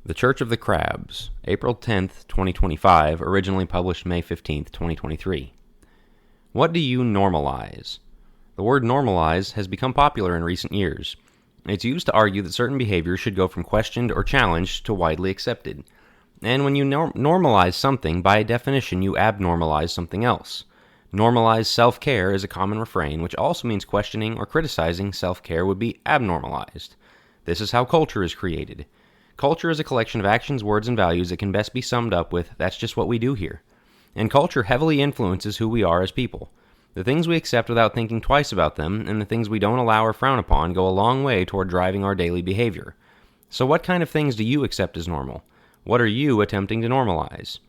The Church of the Crabs, April 10th, 2025, originally published May 15th, 2023. What do you normalize? The word normalize has become popular in recent years. It's used to argue that certain behaviors should go from questioned or challenged to widely accepted. And when you normalize something, by definition, you abnormalize something else. Normalize self-care is a common refrain, which also means questioning or criticizing self-care would be abnormalized. This is how culture is created. Culture is a collection of actions, words, and values that can best be summed up with, that's just what we do here. And culture heavily influences who we are as people. The things we accept without thinking twice about them, and the things we don't allow or frown upon, go a long way toward driving our daily behavior. So what kind of things do you accept as normal? What are you attempting to normalize?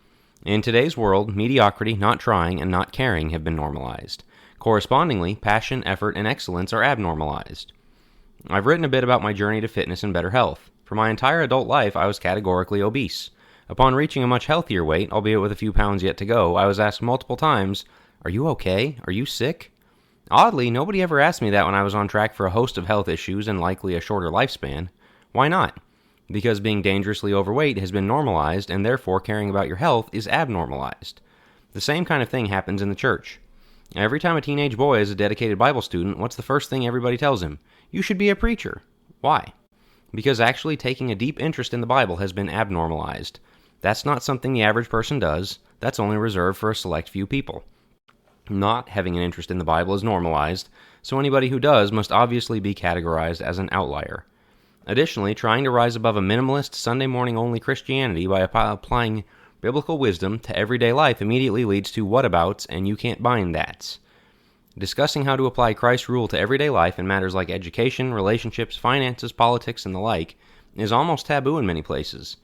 In today's world, mediocrity, not trying, and not caring have been normalized. Correspondingly, passion, effort, and excellence are abnormalized. I've written a bit about my journey to fitness and better health. For my entire adult life, I was categorically obese. Upon reaching a much healthier weight, albeit with a few pounds yet to go, I was asked multiple times, "Are you okay? Are you sick?" Oddly, nobody ever asked me that when I was on track for a host of health issues and likely a shorter lifespan. Why not? Because being dangerously overweight has been normalized, and therefore caring about your health is abnormalized. The same kind of thing happens in the church. Every time a teenage boy is a dedicated Bible student, what's the first thing everybody tells him? You should be a preacher. Why? Because actually taking a deep interest in the Bible has been abnormalized. That's not something the average person does. That's only reserved for a select few people. Not having an interest in the Bible is normalized, so anybody who does must obviously be categorized as an outlier. Additionally, trying to rise above a minimalist, Sunday morning-only Christianity by applying biblical wisdom to everyday life immediately leads to whatabouts and you can't bind that's. Discussing how to apply Christ's rule to everyday life in matters like education, relationships, finances, politics, and the like is almost taboo in many places.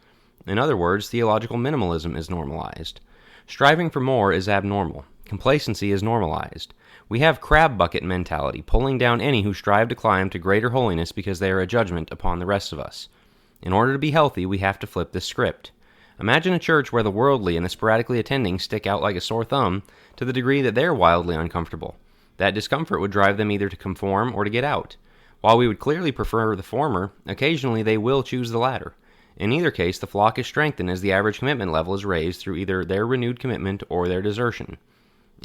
In other words, theological minimalism is normalized. Striving for more is abnormal. Complacency is normalized. We have crab bucket mentality, pulling down any who strive to climb to greater holiness because they are a judgment upon the rest of us. In order to be healthy, we have to flip this script. Imagine a church where the worldly and the sporadically attending stick out like a sore thumb to the degree that they're wildly uncomfortable. That discomfort would drive them either to conform or to get out. While we would clearly prefer the former, occasionally they will choose the latter. In either case, the flock is strengthened as the average commitment level is raised through either their renewed commitment or their desertion.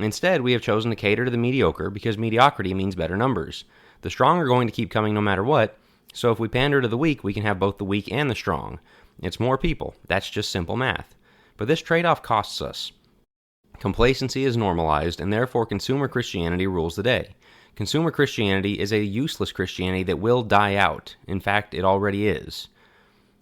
Instead, we have chosen to cater to the mediocre because mediocrity means better numbers. The strong are going to keep coming no matter what, so if we pander to the weak, we can have both the weak and the strong. It's more people. That's just simple math. But this trade-off costs us. Complacency is normalized, and therefore consumer Christianity rules the day. Consumer Christianity is a useless Christianity that will die out. In fact, it already is.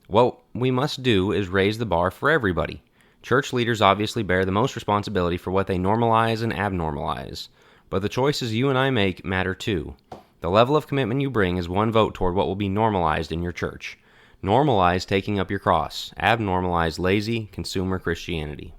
What we must do is raise the bar for everybody. Church leaders obviously bear the most responsibility for what they normalize and abnormalize. But the choices you and I make matter too. The level of commitment you bring is one vote toward what will be normalized in your church. Normalize taking up your cross. Abnormalize lazy consumer Christianity.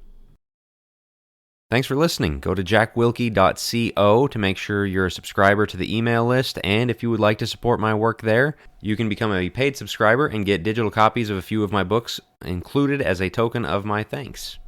Thanks for listening. Go to jackwilkie.co to make sure you're a subscriber to the email list, and if you would like to support my work there, you can become a paid subscriber and get digital copies of a few of my books included as a token of my thanks.